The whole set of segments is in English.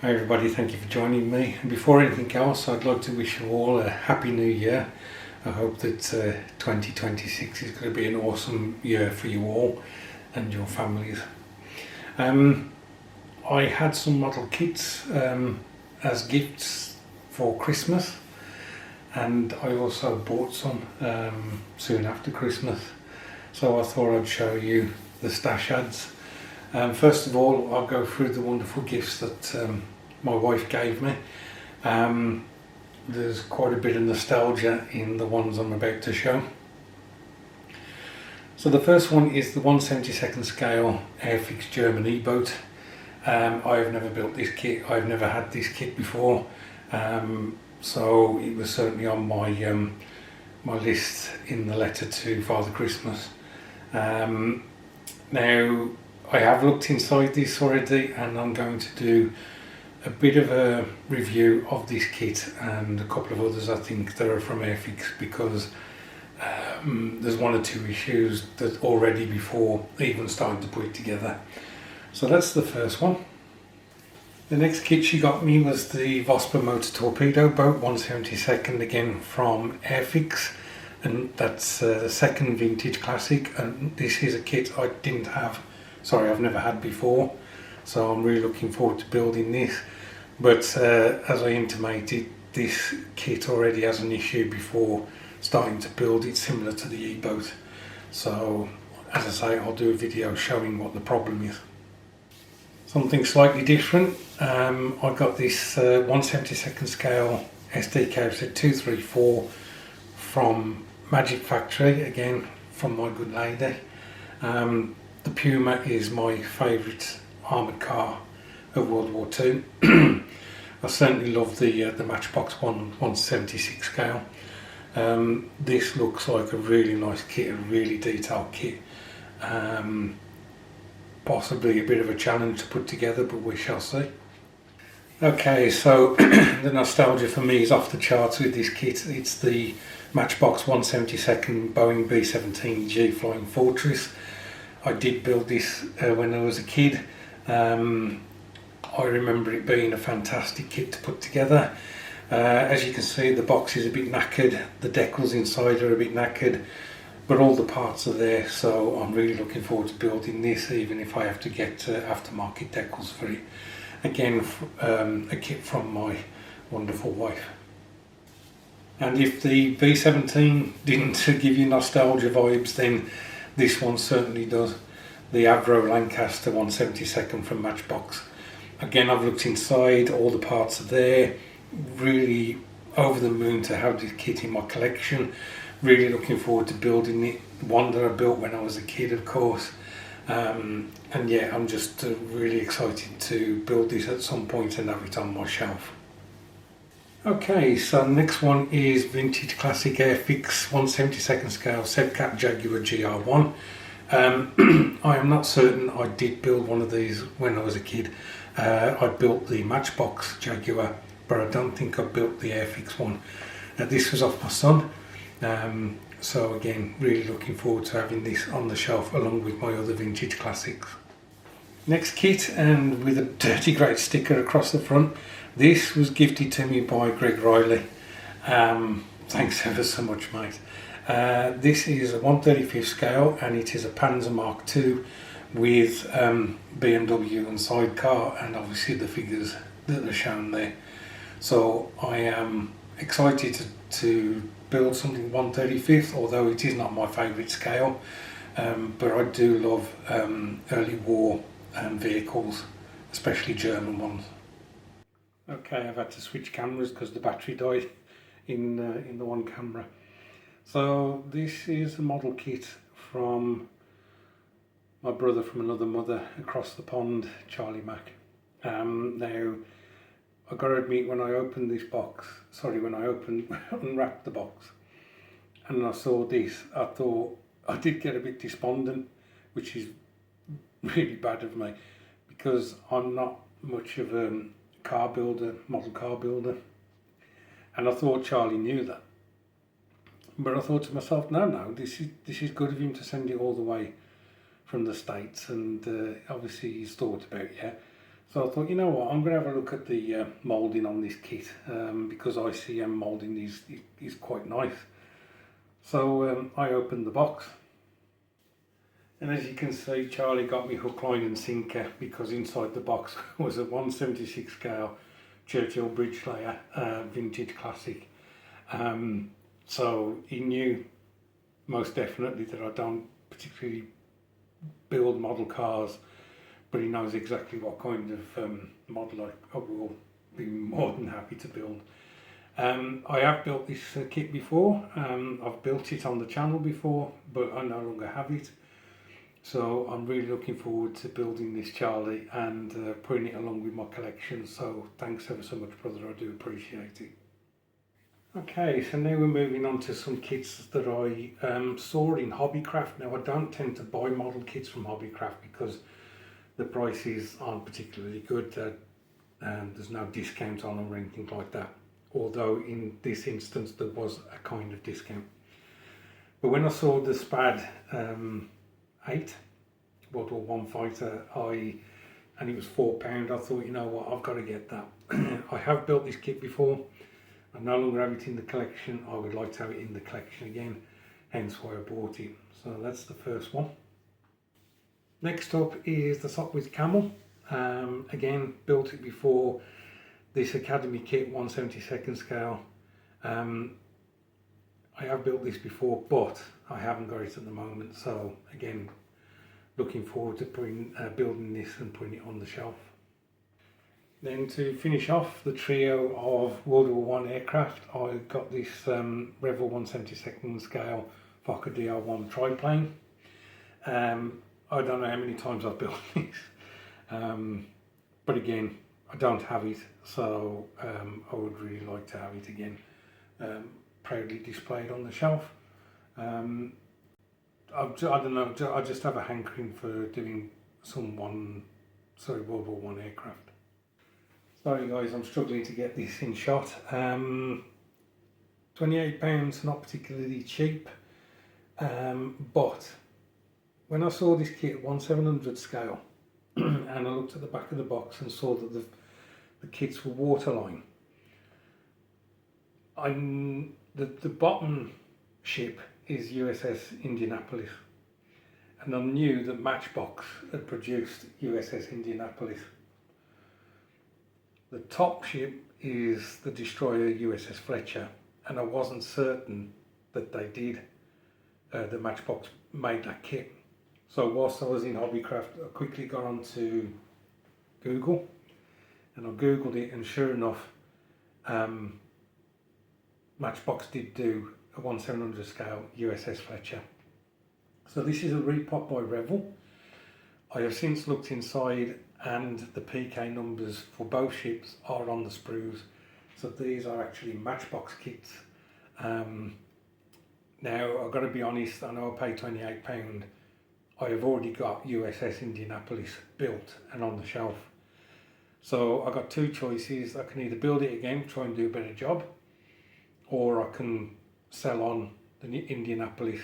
Hi everybody, thank you for joining me. And before anything else, I'd like to wish you all a happy new year. I hope that 2026 is going to be an awesome year for you all and your families. I had some model kits as gifts for Christmas, and I also bought some soon after Christmas. So I thought I'd show you the stash ads. First of all, I'll go through the wonderful gifts that my wife gave me. There's quite a bit of nostalgia in the ones I'm about to show. So the first one is the 1/72 scale Airfix German E-boat. I have never built this kit, I've never had this kit before, so it was certainly on my my list in the letter to Father Christmas. Now I have looked inside this already, and I'm going to do a bit of a review of this kit and a couple of others I think that are from Airfix, because there's one or two issues that already before even starting to put it together. So that's the first one. The next kit she got me was the Vosper motor torpedo boat 1/72, again from Airfix, and that's the second vintage classic, and this is a kit I've never had before, so I'm really looking forward to building this. But as I intimated, this kit already has an issue before starting to build it, similar to the E-boat. So as I say, I'll do a video showing what the problem is. Something slightly different, I got this 1/72 scale SD cabinet 234 from Magic Factory, again from my good lady. The Puma is my favourite armoured car of World War II. I certainly love the Matchbox 1/76 scale. This looks like a really nice kit, a really detailed kit. Possibly a bit of a challenge to put together, but we shall see. Okay, so the nostalgia for me is off the charts with this kit. It's the Matchbox 1/72 Boeing B-17G Flying Fortress. I did build this when I was a kid. I remember it being a fantastic kit to put together. As you can see, the box is a bit knackered, the decals inside are a bit knackered, but all the parts are there, so I'm really looking forward to building this, even if I have to get aftermarket decals for it. Again, a kit from my wonderful wife. And if the B-17 didn't give you nostalgia vibes, then this one certainly does. The Avro Lancaster 1/72 from Matchbox. Again, I've looked inside, all the parts are there. Really over the moon to have this kit in my collection. Really looking forward to building it. One that I built when I was a kid, of course. And yeah, I'm just really excited to build this at some point and have it on my shelf. Okay, so next one is vintage classic Airfix 1/72 scale Sebcat Jaguar GR1. I am not certain I did build one of these when I was a kid. I built the Matchbox Jaguar, but I don't think I built the Airfix one. This was off my son, so again, really looking forward to having this on the shelf along with my other vintage classics. Next kit, and with a dirty great sticker across the front. This was gifted to me by Greg Riley. Thanks ever so much, mate. This is a 1/35 scale, and it is a Panzer Mark II with BMW and sidecar, and obviously the figures that are shown there. So I am excited to build something 1/35th, although it is not my favourite scale, but I do love early war vehicles, especially German ones. Okay, I've had to switch cameras because the battery died in the one camera. So this is a model kit from my brother from another mother across the pond, Charlie Mack. Now, I got to admit, when I opened this box, when I unwrapped the box, and I saw this, I thought I did get a bit despondent, which is really bad of me, because I'm not much of a model car builder, and I thought Charlie knew that. But I thought to myself, no, this is good of him to send it all the way from the States, and obviously he's thought about So I thought, you know what, I'm going to have a look at the moulding on this kit because ICM moulding is quite nice. So I opened the box, and as you can see, Charlie got me hook, line and sinker because inside the box was a 1/76 scale Churchill bridge layer, vintage classic. So he knew most definitely that I don't particularly build model cars, but he knows exactly what kind of model I will be more than happy to build. I have built this kit before. I've built it on the channel before, but I no longer have it. So I'm really looking forward to building this Charlie and putting it along with my collection. So thanks ever so much, brother. I do appreciate it. Okay, so now we're moving on to some kits that I saw in Hobbycraft. Now I don't tend to buy model kits from Hobbycraft because the prices aren't particularly good. There's no discount on them or anything like that. Although in this instance there was a kind of discount. But when I saw the SPAD 8 World War One fighter, and it was £4, I thought, you know what, I've got to get that. I have built this kit before. I no longer have it in the collection. I would like to have it in the collection again, hence why I bought it. So that's the first one. Next up is the Sopwith Camel. Again, built it before. This Academy kit, 1/72 scale. I have built this before, but I haven't got it at the moment. So again, looking forward to building this and putting it on the shelf. Then to finish off the trio of World War One aircraft, I got this Naval 1/72 scale Fokker DR1 triplane. I don't know how many times I've built this, but again, I don't have it, so I would really like to have it again, proudly displayed on the shelf. I don't know, I just have a hankering for doing World War One aircraft. Sorry guys, I'm struggling to get this in shot. £28, not particularly cheap, but when I saw this kit 1/700 scale and I looked at the back of the box and saw that the kits were waterline, the bottom ship is USS Indianapolis, and I knew that Matchbox had produced USS Indianapolis. The top ship is the destroyer USS Fletcher, and I wasn't certain that they did. The Matchbox made that kit. So whilst I was in Hobbycraft, I quickly got onto Google, and I googled it, and sure enough, Matchbox did do a 1/700 scale USS Fletcher. So this is a repop by Naval. I have since looked inside, and the PK numbers for both ships are on the sprues. So these are actually Matchbox kits. Now I've got to be honest, I know I paid £28. I have already got USS Indianapolis built and on the shelf. So I've got two choices. I can either build it again, try and do a better job, or I can sell on the Indianapolis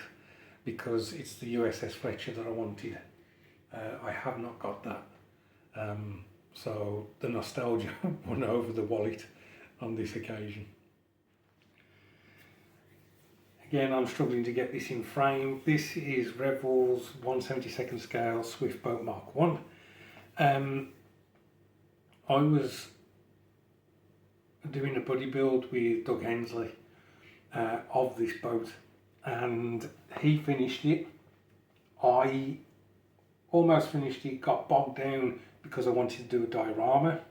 because it's the USS Fletcher that I wanted. I have not got that. So the nostalgia won over the wallet on this occasion. Again, I'm struggling to get this in frame. This is Naval's 1/72 scale Swift Boat Mark 1. I was doing a buddy build with Doug Hensley of this boat, and he finished it. I almost finished it, got bogged down because I wanted to do a diorama,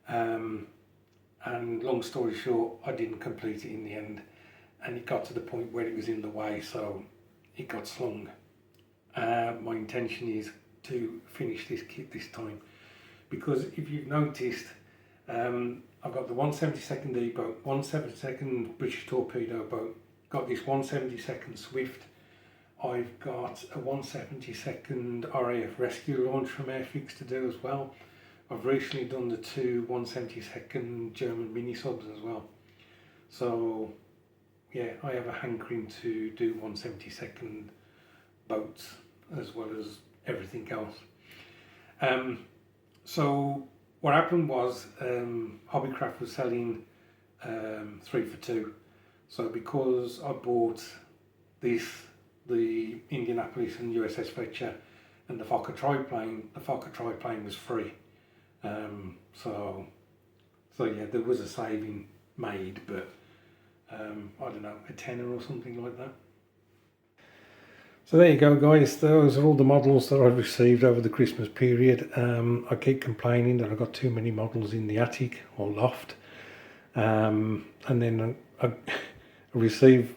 and long story short, I didn't complete it in the end, and it got to the point where it was in the way, so it got slung. My intention is to finish this kit this time, because if you've noticed, I've got the 1/72 E boat, 1/72 British torpedo boat, got this 1/72 Swift, I've got a 1/72 RAF rescue launch from Airfix to do as well. I've recently done the two 1/72 German mini subs as well. So yeah, I have a hankering to do 1/72 boats as well as everything else. So what happened was Hobbycraft was selling 3 for 2. So because I bought this, the Indianapolis and USS Fletcher and the Fokker triplane was free. So yeah, there was a saving made, but I don't know, a tenner or something like that. So there you go, guys. Those are all the models that I've received over the Christmas period. I keep complaining that I've got too many models in the attic or loft. And then I receive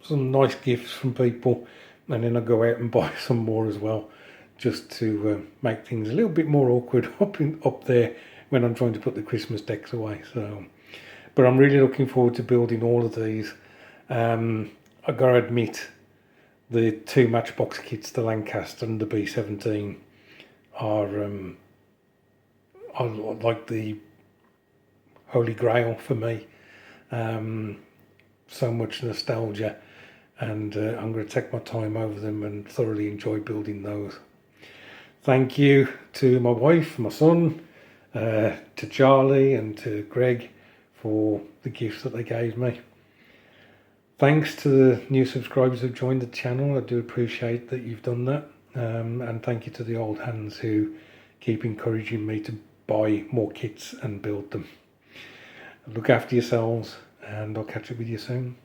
some nice gifts from people, and then I go out and buy some more as well, just to make things a little bit more awkward up there when I'm trying to put the Christmas decks away. So, but I'm really looking forward to building all of these. I gotta admit, the 2 Matchbox kits, the Lancaster and the B-17, are like the holy grail for me. So much nostalgia, and I'm going to take my time over them and thoroughly enjoy building those. Thank you to my wife, my son, to Charlie and to Greg for the gifts that they gave me. Thanks to the new subscribers who've joined the channel. I do appreciate that you've done that. And thank you to the old hands who keep encouraging me to buy more kits and build them. Look after yourselves, and I'll catch up with you soon.